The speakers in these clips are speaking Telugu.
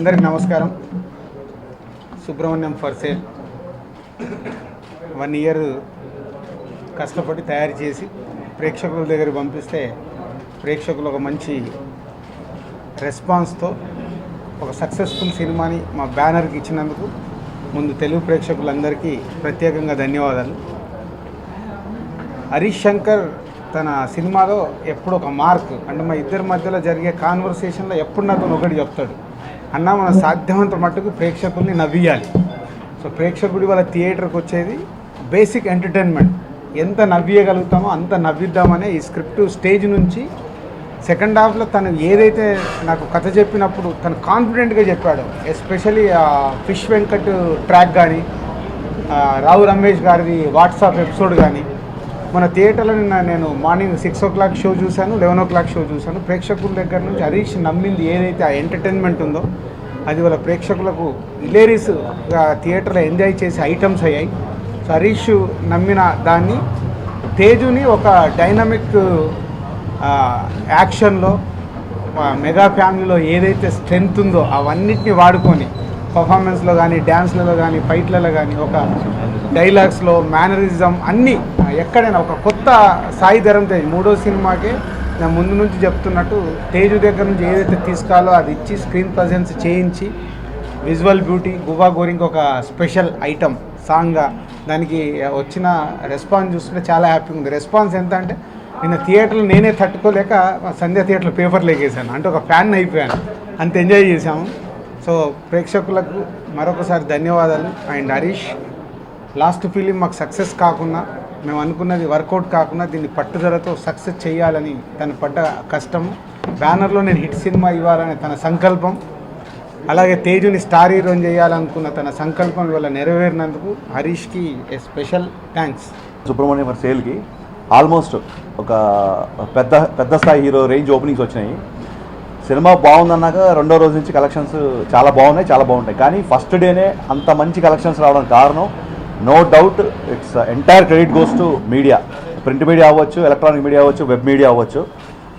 అందరికి నమస్కారం. సుబ్రహ్మణ్యం ఫర్ సేల్ 1 ఇయర్ కష్టపడి తయారు చేసి ప్రేక్షకుల దగ్గరికి పంపిస్తే ప్రేక్షకులు ఒక మంచి రెస్పాన్స్తో ఒక సక్సెస్ఫుల్ సినిమాని మా బ్యానర్కి ఇచ్చినందుకు ముందు తెలుగు ప్రేక్షకులందరికీ ప్రత్యేకంగా ధన్యవాదాలు. హరీష్ శంకర్ తన సినిమాలో ఎప్పుడు ఒక మార్క్ అంటే మా ఇద్దరి మధ్యలో జరిగే కాన్వర్సేషన్లో ఎప్పుడు నాతో ఒకటి చెప్తాడు, అన్న మన సాధ్యమంత మట్టుకు ప్రేక్షకుల్ని నవ్వియాలి. సో ప్రేక్షకుడి వాళ్ళ థియేటర్కి వచ్చేది బేసిక్ ఎంటర్టైన్మెంట్, ఎంత నవ్వియగలుగుతామో అంత నవ్విద్దామనే ఈ స్క్రిప్ట్ స్టేజ్ నుంచి సెకండ్ హాఫ్లో తను ఏదైతే నాకు కథ చెప్పినప్పుడు తను కాన్ఫిడెంట్గా చెప్పాడు. ఎస్పెషలీ ఫిష్ వెంకట్ ట్రాక్ కానీ రావు రమేష్ గారిది వాట్సాప్ ఎపిసోడ్ కానీ మన థియేటర్లో నేను మార్నింగ్ 6 o'clock షో చూశాను, 11 o'clock షో చూశాను. ప్రేక్షకుల దగ్గర నుంచి హరీష్ నమ్మింది ఏదైతే ఆ ఎంటర్టైన్మెంట్ ఉందో అది వాళ్ళ ప్రేక్షకులకు హిలేరియస్గా థియేటర్లో ఎంజాయ్ చేసే ఐటమ్స్ అయ్యాయి. సో హరీష్ నమ్మిన దాన్ని తేజుని ఒక డైనమిక్ యాక్షన్లో మెగా ఫ్యామిలీలో ఏదైతే స్ట్రెంగ్త్ ఉందో అవన్నిటిని వాడుకొని పర్ఫార్మెన్స్లో కానీ డ్యాన్స్లలో కానీ ఫైట్లలో కానీ ఒక డైలాగ్స్లో మేనరిజం అన్నీ ఎక్కడైనా ఒక కొత్త సాయి ధరం తేజ్ 3వ సినిమాకే నేను ముందు నుంచి చెప్తున్నట్టు తేజు దగ్గర నుంచి ఏదైతే తీసుకోవాలో అది ఇచ్చి స్క్రీన్ ప్రజెన్స్ చేయించి విజువల్ బ్యూటీ గువా గోరింగ్ ఒక స్పెషల్ ఐటమ్ సాంగ్గా దానికి వచ్చిన రెస్పాన్స్ చూస్తుంటే చాలా హ్యాపీగా ఉంది. రెస్పాన్స్ ఎంత అంటే నిన్న థియేటర్లో నేనే తట్టుకోలేక సంధ్య థియేటర్లో పేపర్లు ఎగేసాను, అంటే ఒక ఫ్యాన్ అయిపోయాను, అంత ఎంజాయ్ చేశాము. సో ప్రేక్షకులకు మరొకసారి ధన్యవాదాలు. అండ్ హరీష్ లాస్ట్ ఫిలిం మాకు సక్సెస్ కాకుండా మేము అనుకున్నది వర్కౌట్ కాకుండా దీన్ని పట్టుదలతో సక్సెస్ చేయాలని తను పడ్డ కష్టము, బ్యానర్లో నేను హిట్ సినిమా ఇవ్వాలనే తన సంకల్పం, అలాగే తేజుని స్టార్ హీరోని చేయాలనుకున్న తన సంకల్పం ఇవాళ నెరవేరినందుకు హరీష్కి ఏ స్పెషల్ థ్యాంక్స్. సుబ్రహ్మణ్యం ఫర్ సేల్కి ఆల్మోస్ట్ ఒక పెద్ద స్థాయి హీరో రేంజ్ ఓపెనింగ్స్ వచ్చినాయి. సినిమా బాగుందన్నాక రెండో రోజు నుంచి కలెక్షన్స్ చాలా బాగుంటాయి. కానీ ఫస్ట్ డేనే అంత మంచి కలెక్షన్స్ రావడానికి కారణం no doubt it's entire credit goes to media, print media అవ్వచ్చు, ఎలక్ట్రానిక్ మీడియా అవ్వచ్చు, వెబ్ మీడియా అవ్వచ్చు.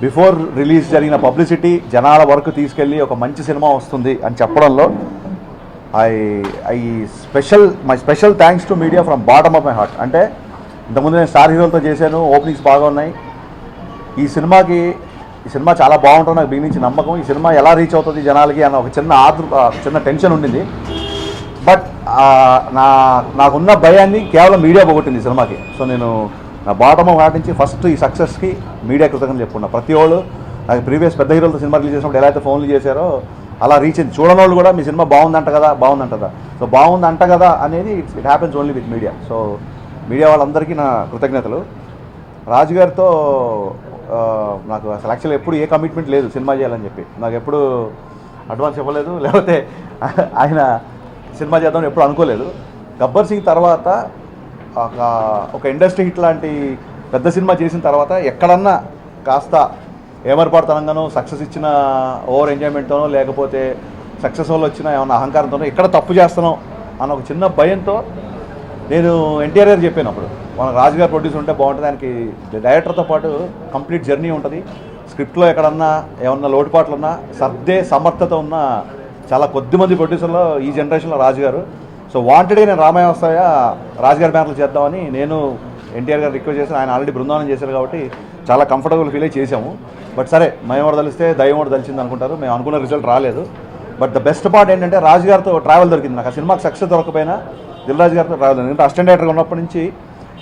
బిఫోర్ రిలీజ్ జరిగిన పబ్లిసిటీ జనాల వరకు తీసుకెళ్ళి ఒక మంచి సినిమా వస్తుంది అని చెప్పడంలో my special thanks to media from bottom of my heart. అంటే ఇంతకుముందు నేను స్టార్ హీరోలతో చేశాను, ఓపెనింగ్స్ బాగా ఉన్నాయి. ఈ సినిమా చాలా బాగుంటుంది, నాకు దీని నుంచి నమ్మకం. ఈ సినిమా ఎలా రీచ్ అవుతుంది జనాలకి అన్న ఒక చిన్న టెన్షన్ ఉండింది. బట్ నాకున్న భయాన్ని కేవలం మీడియా పోగొట్టింది ఈ సినిమాకి. సో నేను నా బాటమ్ ఆఫ్ హార్ట్ నుంచి ఫస్ట్ ఈ సక్సెస్కి మీడియా కృతజ్ఞతలు చెప్పుకున్నా. ప్రతి వాళ్ళు నాకు ప్రీవియస్ పెద్ద హీరోలతో సినిమా రిలీజ్ చేసినప్పుడు ఎలా అయితే ఫోన్లు చేశారో అలా రీచ్ అయింది. చూడని వాళ్ళు కూడా మీ సినిమా బాగుందంట కదా. సో బాగుందంట కదా అనేది it happens only with media. So media వాళ్ళందరికీ నా కృతజ్ఞతలు. రాజు గారితో నాకు అసలు యాక్చువల్గా ఎప్పుడు ఏ కమిట్మెంట్ లేదు సినిమా చేయాలని చెప్పి. నాకు ఎప్పుడు అడ్వాన్స్ ఇవ్వలేదు, లేకపోతే ఆయన సినిమా చేద్దామని ఎప్పుడు అనుకోలేదు. గబ్బర్ సింగ్ తర్వాత ఒక ఇండస్ట్రీ హిట్ లాంటి పెద్ద సినిమా చేసిన తర్వాత ఎక్కడన్నా కాస్త ఏమర్పాటుతనంగానో సక్సెస్ ఇచ్చిన ఓవర్ ఎంజాయ్మెంట్తోనో లేకపోతే సక్సెస్ వల్ల వచ్చిన ఏమన్నా అహంకారంతోనో ఎక్కడ తప్పు చేస్తానో అన్న ఒక చిన్న భయంతో నేను ఎన్టీఆర్ గారు చెప్పాను. అప్పుడు మన రాజుగారు ప్రొడ్యూసర్ ఉంటే బాగుంటుంది, దానికి డైరెక్టర్తో పాటు కంప్లీట్ జర్నీ ఉంటుంది. స్క్రిప్ట్లో ఎక్కడన్నా ఏమన్నా లోటుపాట్లు ఉన్నా సర్దే సమర్థత ఉన్న చాలా కొద్దిమంది ప్రొడ్యూసర్లో ఈ జనరేషన్లో రాజుగారు. సో వాంటెడ్గా నేను రామాయ వస్తాయ రాజుగారి బ్యానర్లు చేద్దామని నేను ఎన్టీఆర్ గారు రిక్వెస్ట్ చేసి ఆయన ఆల్రెడీ బృందావనం చేశారు కాబట్టి చాలా కంఫర్టబుల్ ఫీల్ అయి చేసాము. బట్ సరే మేము తెలిస్తే దైవం కూడా తెలిసింది అనుకుంటారు, మేము అనుకున్న రిజల్ట్ రాలేదు. బట్ ద బెస్ట్ పార్ట్ ఏంటంటే రాజుగారితో ట్రావెల్ దొరికింది. నాకు ఆ సినిమాకి సక్సెస్ దొరకపోయినా దిల్రాజు గారితో ట్రావెల్ దొరికింది. అంటే అసిస్టెంట్ డైరెక్టర్గా ఉన్నప్పటి నుంచి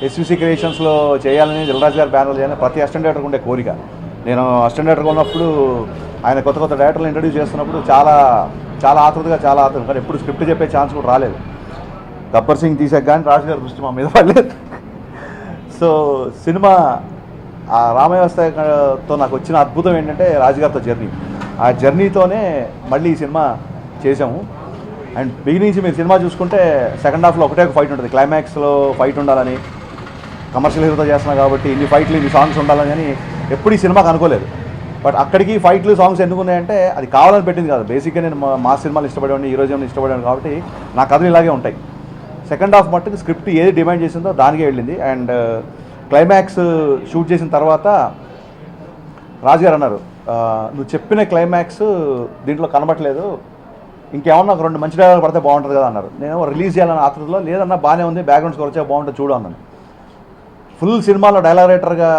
ఎస్విసి క్రియేషన్స్లో చేయాలని దిల్రాజు గారి బ్యానర్లు చేయాలని ప్రతి అసిస్టెంట్ డైరెక్టర్గా ఉండే కోరిక. నేను అసిస్టెంట్ డైరెక్టర్గా ఉన్నప్పుడు ఆయన కొత్త డైరెక్టర్లు ఇంట్రడ్యూస్ చేస్తున్నప్పుడు చాలా ఆతృతగా కానీ ఎప్పుడు స్క్రిప్ట్ చెప్పే ఛాన్స్ కూడా రాలేదు. గబ్బర్ సింగ్ తీసాక కానీ రాజుగారి దృష్టి మా మీద పడలేదు. సో సినిమా ఆ రామవ్యవస్థతో నాకు వచ్చిన అద్భుతం ఏంటంటే రాజుగారితో జర్నీ, ఆ జర్నీతోనే మళ్ళీ ఈ సినిమా చేసాము. అండ్ బిగినింగ్ నుంచి మీరు సినిమా చూసుకుంటే సెకండ్ హాఫ్లో ఒకటే ఒక ఫైట్ ఉంటుంది, క్లైమాక్స్లో ఫైట్ ఉండాలని. కమర్షియల్ హీరోతో చేస్తున్నా కాబట్టి ఇన్ని ఫైట్లు ఇన్ని సాంగ్స్ ఉండాలని అని ఎప్పుడు ఈ సినిమాకి అనుకోలేదు. బట్ అక్కడికి ఫైట్లు సాంగ్స్ ఎందుకున్నాయంటే అది కావాలని పెట్టింది కాదు. బేసిక్గా నేను మా సినిమాలు ఇష్టపడేవాడిని, హీరోజం ఇష్టపడేవాడిని కాబట్టి నా కథలు ఇలాగే ఉంటాయి. సెకండ్ హాఫ్ మట్టుకు స్క్రిప్ట్ ఏది డిమాండ్ చేసిందో దానికే వెళ్ళింది. అండ్ క్లైమాక్స్ షూట్ చేసిన తర్వాత రాజుగారు అన్నారు, నువ్వు చెప్పిన క్లైమాక్స్ దీంట్లో కనబట్టలేదు, ఇంకేమన్నా ఒక 2 మంచి డైలాగ్ పడితే బాగుంటుంది కదా అన్నారు. నేను రిలీజ్ చేయాలని ఆతృతలో లేదన్నా బాగానే ఉంది, బ్యాక్గ్రౌండ్ స్కోర్ వచ్చే బాగుంటుంది చూడు అన్నాను. ఫుల్ సినిమాలో డైలాగ్ రైటర్గా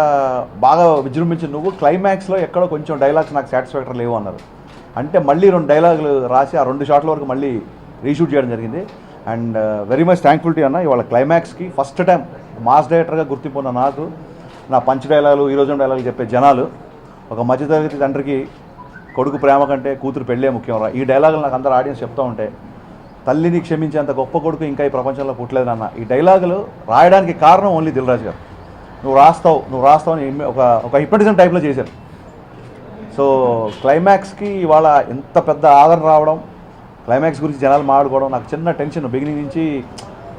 బాగా విజృంభించి నువ్వు క్లైమాక్స్లో ఎక్కడో కొంచెం డైలాగ్స్ నాకు సాటిస్ఫాక్టరీ లేవు అన్నారు. అంటే మళ్ళీ 2 డైలాగులు రాసి ఆ 2 షాట్ల వరకు మళ్ళీ రీషూట్ చేయడం జరిగింది. అండ్ వెరీ మచ్ థ్యాంక్ఫుల్టీ అన్న. ఇవాళ క్లైమాక్స్కి ఫస్ట్ టైం మాస్ డైరెక్టర్గా గుర్తింపు ఉన్న నాకు, నా పంచ్ డైలాగులు హీరోజం డైలాగులు చెప్పే జనాలు, ఒక మధ్యతరగతి తండ్రికి కొడుకు ప్రేమ కంటే కూతురు పెళ్ళే ముఖ్యం రా, ఈ డైలాగులు నాకు అందరు ఆడియన్స్ చెప్తూ ఉంటే తల్లిని క్షమించేంత గొప్ప కొడుకు ఇంకా ఈ ప్రపంచంలో పుట్టలేదు అన్న. ఈ డైలాగులు రాయడానికి కారణం ఓన్లీ దిల్ రాజు గారు. నువ్వు రాస్తావు అని ఒక హిప్నటిజం టైప్లో చేశారు. సో క్లైమాక్స్కి ఇవాళ ఎంత పెద్ద ఆదరణ రావడం, క్లైమాక్స్ గురించి జనాలు మాట్లాడుకోవడం, నాకు చిన్న టెన్షన్ బిగినింగ్ నుంచి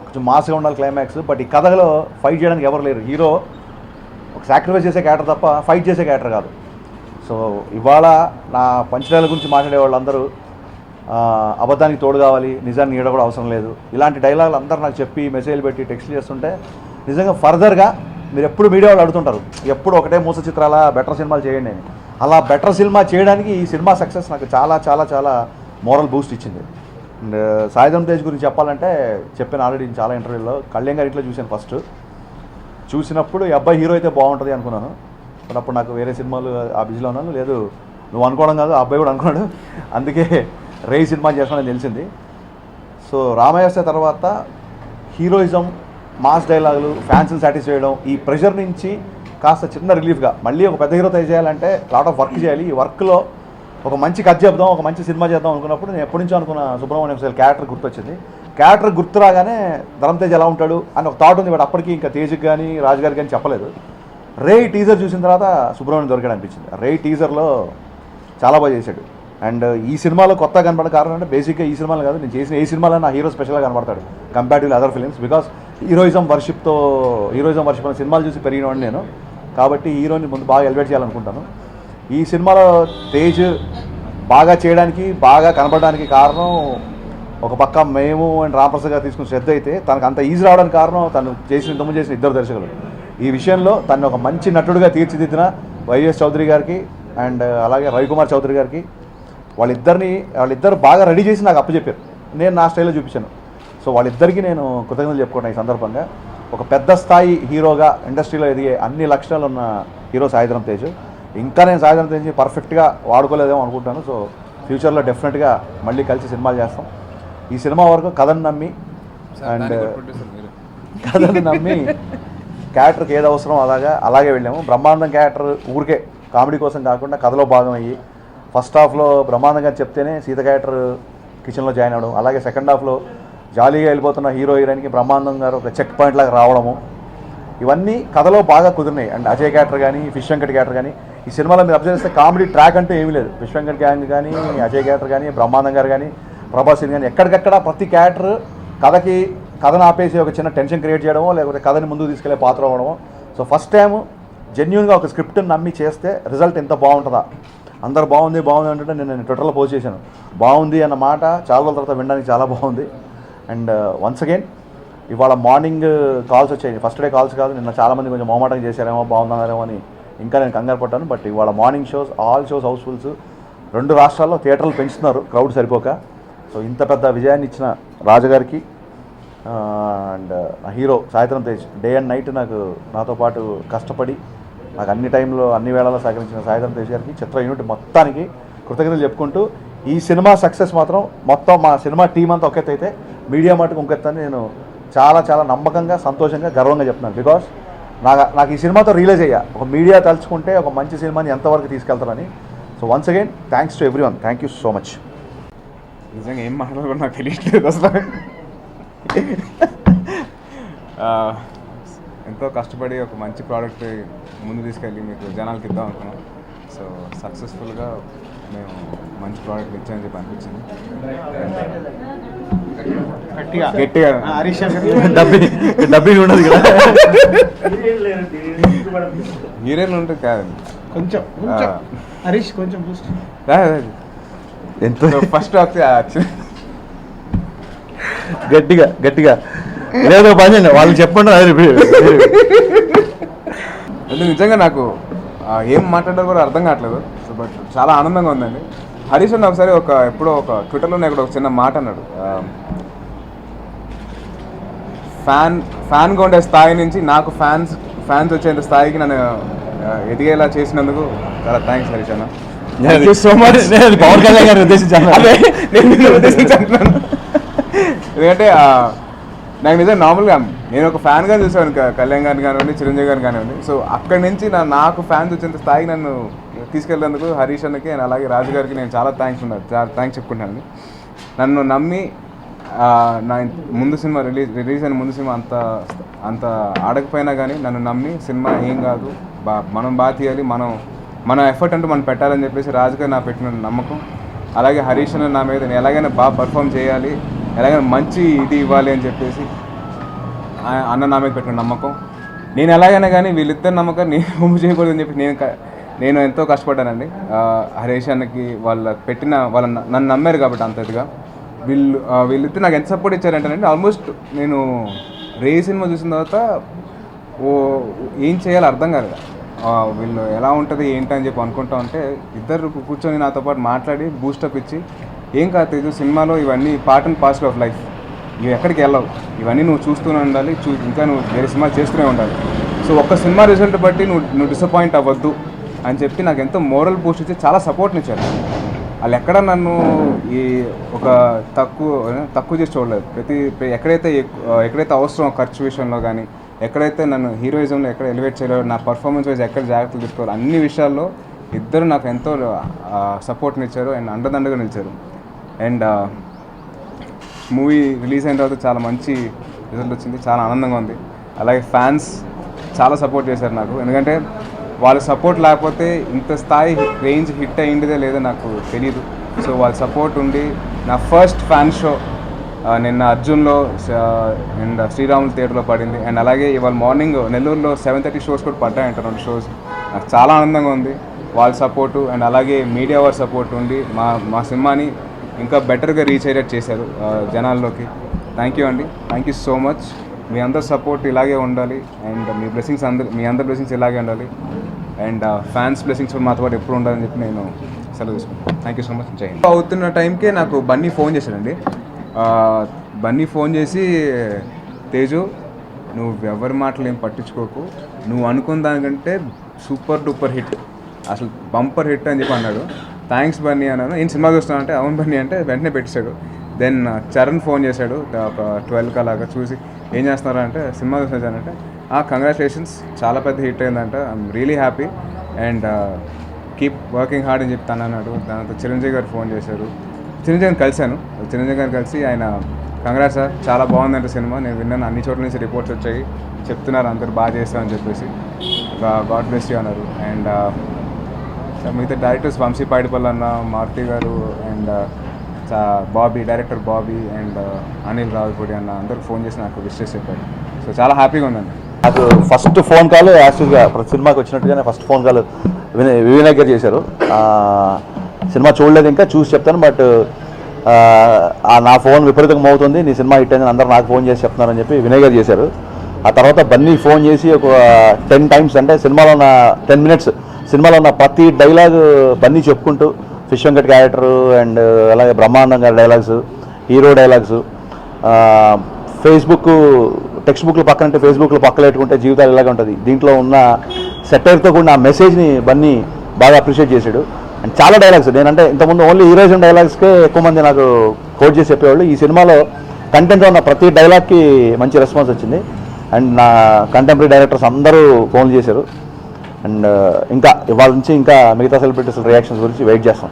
కొంచెం మాస్గా ఉండాలి క్లైమాక్స్. బట్ ఈ కథలో ఫైట్ చేయడానికి ఎవరు లేరు. హీరో ఒక సాక్రిఫైస్ చేసే క్యారెక్టర్ తప్ప ఫైట్ చేసే క్యారెక్టర్ కాదు. సో ఇవాళ నా పంచడాల గురించి మాట్లాడే వాళ్ళందరూ అబద్ధానికి తోడు కావాలి, నిజాన్ని నీడ కూడా అవసరం లేదు, ఇలాంటి డైలాగులు అందరూ నాకు చెప్పి మెసేజ్లు పెట్టి టెక్స్ట్ చేస్తుంటే నిజంగా ఫర్దర్గా మీరు ఎప్పుడు మీడియా వాళ్ళు అడుగుతుంటారు ఎప్పుడు ఒకటే మూస చిత్రాల బెటర్ సినిమాలు చేయండి అని. అలా బెటర్ సినిమా చేయడానికి ఈ సినిమా సక్సెస్ నాకు చాలా చాలా చాలా మోరల్ బూస్ట్ ఇచ్చింది. అండ్ సాయిధరం తేజ్ గురించి చెప్పాలంటే చెప్పాను ఆల్రెడీ చాలా ఇంటర్వ్యూలో. కళ్యాణ్ గారి ఇంట్లో చూశాను ఫస్ట్. చూసినప్పుడు ఈ అబ్బాయి హీరో అయితే బాగుంటుంది అనుకున్నాను. బట్ అప్పుడు నాకు వేరే సినిమాలు ఆ బిజీలో ఉన్నాను. లేదు నువ్వు అనుకోవడం కాదు, ఆ అబ్బాయి కూడా అనుకున్నాడు. అందుకే రేయి సినిమా చేస్తానని తెలిసింది. సో రామయ్య తర్వాత హీరోయిజం, మాస్ డైలాగులు, ఫ్యాన్స్ని సాటిస్ఫై చేయడం, ఈ ప్రెషర్ నుంచి కాస్త చిన్న రిలీఫ్గా మళ్ళీ ఒక పెద్ద హీరో తయారు చేయాలంటే లాట్ ఆఫ్ వర్క్ చేయాలి. ఈ వర్క్లో ఒక మంచి కథ చెప్దాం, ఒక మంచి సినిమా చేద్దాం అనుకున్నప్పుడు నేను ఎప్పటి నుంచో అనుకున్న సుబ్రహ్మణ్యం సార్ క్యారెక్టర్ గుర్తొచ్చింది. క్యారెక్టర్ గుర్తు రాగానే ధరమ్ తేజ్ ఎలా ఉంటాడు అని ఒక థాట్ ఉంది. బట్ అప్పటికి ఇంకా తేజ్కి కానీ రాజు గారికి కానీ చెప్పలేదు. రే టీజర్ చూసిన తర్వాత సుబ్రహ్మణ్యం దొరికాడు అనిపించింది. రే టీజర్లో చాలా బాగా చేశాడు. అండ్ ఈ సినిమాలో కొత్తగా కనపడే కారణం అంటే బేసిక్గా ఈ సినిమాలో కాదు, నేను చేసిన ఏ సినిమాలో నా హీరో స్పెషల్గా కనపడతాడు comparative other films. Because heroism worship అనే సినిమాలు చూసి పెరిగినవాడిని నేను. కాబట్టి హీరోని ముందు బాగా ఎలివేట్ చేయాలనుకుంటాను. ఈ సినిమాలో తేజ్ బాగా చేయడానికి, బాగా కనపడడానికి కారణం ఒక పక్క మేము అండ్ రాంప్రసాద్ గారు తీసుకున్న శ్రద్ధ అయితే, తనకు అంత ఈజీ రావడానికి కారణం తను ఇంతకుముందు చేసిన 2 దర్శకులు. ఈ విషయంలో తను ఒక మంచి నటుడుగా తీర్చిదిద్దిన వైఎస్ చౌదరి గారికి అండ్ అలాగే రవికుమార్ చౌదరి గారికి, వాళ్ళిద్దరు బాగా రెడీ చేసి నాకు అప్పచెప్పారు. నేను నా స్టైల్లో చూపించాను. సో వాళ్ళిద్దరికీ నేను కృతజ్ఞతలు చెప్పుకుంటాను ఈ సందర్భంగా. ఒక పెద్ద స్థాయి హీరోగా ఇండస్ట్రీలో ఎదిగే అన్ని లక్షణాలు ఉన్న హీరో సాయిధరం తేజ్. ఇంకా నేను సాయిధరం తేజ్ పర్ఫెక్ట్గా వాడుకోలేదేమో అనుకుంటాను. సో ఫ్యూచర్లో డెఫినెట్గా మళ్ళీ కలిసి సినిమాలు చేస్తాం. ఈ సినిమా వరకు కథను నమ్మి క్యారెక్టర్కి ఏది అవసరం అలాగే వెళ్ళాము. బ్రహ్మానందం క్యారెక్టర్ ఊరికే కామెడీ కోసం కాకుండా కథలో భాగం అయ్యి ఫస్ట్ హాఫ్లో బ్రహ్మానందం గారు చెప్తేనే సీత క్యారెక్టర్ కిచెన్లో జాయిన్ అవ్వడం, అలాగే సెకండ్ హాఫ్లో జాలీగా వెళ్ళిపోతున్న హీరో హీరోయిన్కి బ్రహ్మానందం గారు ఒక చెక్ పాయింట్ లాగా రావడము, ఇవన్నీ కథలో బాగా కుదిరినాయి. అండ్ అజయ్ క్యారెక్టర్ కానీ, ఫిష్ వెంకట్ క్యారెక్టర్ కానీ, ఈ సినిమాలో మీరు అబ్జర్వ్ చేస్తే కామెడీ ట్రాక్ అంటే ఏమీ లేదు. ఫిష్ వెంకట్ గ్యాంగ్ కానీ, అజయ్ క్యారెక్టర్ కానీ, బ్రహ్మానందం గారు కానీ, ప్రభాస్ కానీ, ఎక్కడికక్కడ ప్రతి క్యారెక్టర్ కథను ఆపేసి ఒక చిన్న టెన్షన్ క్రియేట్ చేయడమో లేకపోతే కథని ముందుకు తీసుకెళ్లే పాత్ర అవ్వడమో. సో ఫస్ట్ టైం జెన్యున్గా ఒక స్క్రిప్ట్ని నమ్మి చేస్తే రిజల్ట్ ఎంత బాగుంటుందా. అందరు బాగుంది అంటే నేను ట్విట్టర్లో పోస్ట్ చేశాను. బాగుంది అన్న మాట చాలా రోజుల తర్వాత వినడానికి చాలా బాగుంది. అండ్ వన్స్ అగైన్ ఇవాళ మార్నింగ్ కాల్స్ వచ్చాయి. ఫస్ట్ డే కాల్స్ కాదు, నిన్న చాలామంది కొంచెం మొహమాటం చేశారేమో, బాగుందన్నారేమో అని ఇంకా నేను కంగారు పడ్డాను. బట్ ఇవాళ morning shows, all shows housefuls. 2 రాష్ట్రాల్లో థియేటర్లు పెంచుతున్నారు క్రౌడ్ సరిపోక. సో ఇంత పెద్ద విజయాన్ని ఇచ్చిన రాజుగారికి and hero Sai Dharam Tej day and night నాతో పాటు కష్టపడి నాకు అన్ని టైంలో అన్ని వేళల్లో సహకరించిన సాయిధరం తేజ్ గారికి, చిత్ర యూనిట్ మొత్తానికి కృతజ్ఞతలు చెప్పుకుంటూ, ఈ సినిమా సక్సెస్ మాత్రం మొత్తం మా సినిమా టీం అంతా ఒకెత్త అయితే మీడియా మటుకు ఇంకెత్తని నేను చాలా చాలా నమ్మకంగా, సంతోషంగా, గర్వంగా చెప్తున్నాను. బికాస్ నాకు ఈ సినిమాతో రియలైజ్ అయ్యా ఒక మీడియా తలుచుకుంటే ఒక మంచి సినిమాని ఎంతవరకు తీసుకెళ్తారని. So once again thanks to everyone. Thank you so much. నిజంగా ఏం మాట్లాడకుండా నాకు తెలియట్లేదు అసలు. ఎంతో కష్టపడి ఒక మంచి ప్రోడక్ట్ ముందు తీసుకెళ్ళి మీకు జనాలకి ఇద్దాం అనుకున్నాం. సో సక్సెస్ఫుల్గా మేము మంచి ప్రోడక్ట్ ఇచ్చామని చెప్పి అనిపించింది. గట్టిగా డబ్బింగ్ ఉండదు కదా, హీరోయిన్ ఉంటుంది కాదండి, కొంచెం హరీష్ కొంచెం ఎంతో ఫస్ట్ గట్టిగా లేదో పని వాళ్ళు చెప్పండి. అంటే నిజంగా నాకు ఏం మాట్లాడాలో కూడా అర్థం కావట్లేదు. సో బట్ చాలా ఆనందంగా ఉందండి. హరీష్ అన్న ఒకసారి ఎప్పుడో ఒక ట్విట్టర్లో ఇక్కడ ఒక చిన్న మాట అన్నాడు, ఫ్యాన్గా ఉండే స్థాయి నుంచి నాకు ఫ్యాన్స్ వచ్చేంత స్థాయికి నన్ను ఎదిగేలా చేసినందుకు చాలా థ్యాంక్స్ హరీష్ అన్న. Thank you so much. Pavan Kalyan garu ఉద్దేశించాను. ఎందుకంటే నాకు నిజంగా నార్మల్గా నేను ఒక ఫ్యాన్గా చూసాను కళ్యాణ్ గారిని కానివ్వండి, చిరంజీవి గారిని కానివ్వండి. సో అక్కడి నుంచి నాకు ఫ్యాన్స్ వచ్చేంత స్థాయికి నన్ను తీసుకెళ్ళేందుకు హరీష్ అన్నకి అండ్ అలాగే రాజు గారికి నేను చాలా చాలా థ్యాంక్స్ చెప్పుకుంటాను. నన్ను నమ్మి నా ముందు సినిమా రిలీజ్ అయిన ముందు సినిమా అంత ఆడకపోయినా కానీ నన్ను నమ్మి సినిమా ఏం కాదు, మనం బాగా తీయాలి, మన ఎఫర్ట్ అంటూ మనం పెట్టాలని చెప్పేసి రాజు గారు నా పెట్టిన నమ్మకం. అలాగే హరీష్ అన్న నా మీద నేను ఎలాగైనా బాగా పర్ఫామ్ చేయాలి, ఎలాగైనా మంచి ఇది ఇవ్వాలి అని చెప్పేసి అన్న నా మీద పెట్టిన నమ్మకం. నేను ఎలాగైనా కానీ వీళ్ళిద్దరు నమ్మకం నేను హోమ్ చేయకూడదని చెప్పి నేను ఎంతో కష్టపడ్డానండి. హరీష్ అన్నకి వాళ్ళు నన్ను నమ్మారు కాబట్టి అంత ఇదిగా వీళ్ళిద్దరు నాకు ఎంత సపోర్ట్ ఇచ్చారంటేనండి, ఆల్మోస్ట్ నేను రే సినిమా చూసిన తర్వాత ఏం చేయాలో అర్థం కాదు, వీళ్ళు ఎలా ఉంటుంది ఏంటి అని చెప్పి అనుకుంటా ఉంటే ఇద్దరు కూర్చొని నాతో పాటు మాట్లాడి బూస్టప్ ఇచ్చి, ఏం కాదు తేజు, సినిమాలో ఇవన్నీ part and parcel of life, ఇవి ఎక్కడికి వెళ్ళవు, ఇవన్నీ నువ్వు చూస్తూనే ఉండాలి, ఇంకా నువ్వు వేరే సినిమా చేస్తూనే ఉండాలి. సో ఒక్క సినిమా రిజల్ట్ బట్టి నువ్వు డిసప్పాయింట్ అవ్వద్దు అని చెప్పి నాకు ఎంతో మోరల్ బూస్ట్ ఇచ్చి చాలా సపోర్ట్ని ఇచ్చారు. వాళ్ళు ఎక్కడ నన్ను ఈ ఒక తక్కువ చేసి చూడలేదు. ఎక్కడైతే అవసరం ఖర్చు విషయంలో కానీ, ఎక్కడైతే నన్ను హీరోయిజంలో ఎక్కడ ఎలివేట్ చేయలేదు, నా పర్ఫార్మెన్స్ వైజ్ ఎక్కడ జాగ్రత్తలు తీసుకోవాలి, అన్ని విషయాల్లో ఇద్దరు నాకు ఎంతో సపోర్ట్ని ఇచ్చారు అండ్ అండదండగా నిలిచారు. అండ్ మూవీ రిలీజ్ అయిన తర్వాత చాలా మంచి రిజల్ట్ వచ్చింది, చాలా ఆనందంగా ఉంది. అలాగే ఫ్యాన్స్ చాలా సపోర్ట్ చేశారు నాకు, ఎందుకంటే వాళ్ళ సపోర్ట్ లేకపోతే ఇంత స్థాయి రేంజ్ హిట్ అయ్యిందే లేదో నాకు తెలియదు. సో వాళ్ళ సపోర్ట్ ఉండి నా ఫస్ట్ ఫ్యాన్ షో నిన్న అర్జున్లో అండ్ శ్రీరాములు థియేటర్లో పడింది. అండ్ అలాగే ఇవాళ మార్నింగ్ నెల్లూరులో 7:30 షోస్ కూడా పడ్డాయంట, 2 షోస్. నాకు చాలా ఆనందంగా ఉంది వాళ్ళ సపోర్టు అండ్ అలాగే మీడియా వారి సపోర్ట్ ఉండి మా సినిమాని ఇంకా బెటర్గా రీచ్ అయ్యేట్ చేశారు జనాల్లోకి. థ్యాంక్ యూ అండి, థ్యాంక్ యూ సో మచ్. మీ అందరి సపోర్ట్ ఇలాగే ఉండాలి అండ్ మీ అందరి బ్లెస్సింగ్స్ ఇలాగే ఉండాలి అండ్ ఫ్యాన్స్ బ్లెస్సింగ్స్ కూడా మాతో పాటు ఎప్పుడు ఉండాలని చెప్పి నేను సెలవు తీసుకుంటాను. Thank you so much. జై హింద్. అవుతున్న టైంకే నాకు బన్నీ ఫోన్ చేశాడండి. బన్నీ ఫోన్ చేసి, తేజు నువ్వు ఎవరి మాటలు ఏం పట్టించుకోకు, నువ్వు అనుకున్న దానికంటే సూపర్ డూపర్ హిట్, అసలు బంపర్ హిట్ అని చెప్పి అన్నాడు. థ్యాంక్స్ బన్నీ అన్నాను. ఏం సినిమా చూస్తున్నావు అంటే అవును బన్నీ అంటే వెంటనే పెట్టేశాడు. దెన్ చరణ్ ఫోన్ చేశాడు ఒక 12 అలాగా, చూసి ఏం చేస్తున్నారు అంటే సినిమా చూసానంటే కంగ్రాచులేషన్స్, చాలా పెద్ద హిట్ అయిందంట, I'm really happy and keep working hard అని చెప్పి తను అన్నాడు. దాంతో చిరంజీవి గారు ఫోన్ చేశారు. చిరంజీవి గారిని కలిశాను. చిరంజీవి గారిని కలిసి ఆయన కంగ్రాట్స్ సార్, చాలా బాగుందంటే సినిమా, నేను విన్నాను, అన్ని చోట్ల నుంచి రిపోర్ట్స్ వచ్చాయి, చెప్తున్నారు అందరు బాగా చేస్తామని చెప్పేసి, గాడ్ బ్లెస్ యూ అన్నారు. అండ్ మిగతా డైరెక్టర్స్ వంశీ పాయిడిపల్లి అన్న, మారుతి గారు and director Bobby and Anil Ravipudi అన్న అందరికి ఫోన్ చేసి నాకు విష్ చేసి చెప్పారు. సో చాలా హ్యాపీగా ఉందండి. నాకు ఫస్ట్ ఫోన్ కాల్ యాక్చువల్గా ప్రతి సినిమాకి వచ్చినట్టుగానే ఫస్ట్ ఫోన్ కాల్ వినాయక్ గారు చేశారు. సినిమా చూడలేదు, ఇంకా చూసి చెప్తాను, బట్ నా ఫోన్ విపరీతంగా మోగుతుంది, నీ సినిమా హిట్ అయిందని అందరూ నాకు ఫోన్ చేసి చెప్తున్నారని చెప్పి వినయ్ గారు చేశారు. ఆ తర్వాత బన్నీ ఫోన్ చేసి ఒక 10 టైమ్స్, అంటే సినిమాలో ఉన్న 10 మినిట్స్ సినిమాలో ఉన్న ప్రతి డైలాగ్ బన్నీ చెప్పుకుంటూ, ఫిష్ వెంకట్ క్యారెక్టర్ అండ్ అలాగే బ్రహ్మానందం గారి dialogues, hero dialogues, Facebook text బుక్లు పక్కనంటే ఫేస్బుక్లో పక్కన పెట్టుకుంటే జీవితాలు ఇలాగే ఉంటుంది, దీంట్లో ఉన్న సెటైర్తో కూడిన ఆ మెసేజ్ని బన్నీ బాగా అప్రిషియేట్ చేశాడు. అండ్ చాలా డైలాగ్స్, నేనంటే ఇంతకుముందు ఓన్లీ హీరోయిజం డైలాగ్స్కే ఎక్కువ మంది నాకు కోట్ చేసి చెప్పేవాళ్ళు. ఈ సినిమాలో కంటెంట్లో ఉన్న ప్రతి డైలాగ్కి మంచి రెస్పాన్స్ వచ్చింది. అండ్ నా కంటెంపరీ డైరెక్టర్స్ అందరూ ఫోన్ చేశారు. అండ్ ఇంకా ఇవాళ నుంచి ఇంకా మిగతా సెలబ్రిటీస్ రియాక్షన్స్ గురించి వెయిట్ చేస్తాం.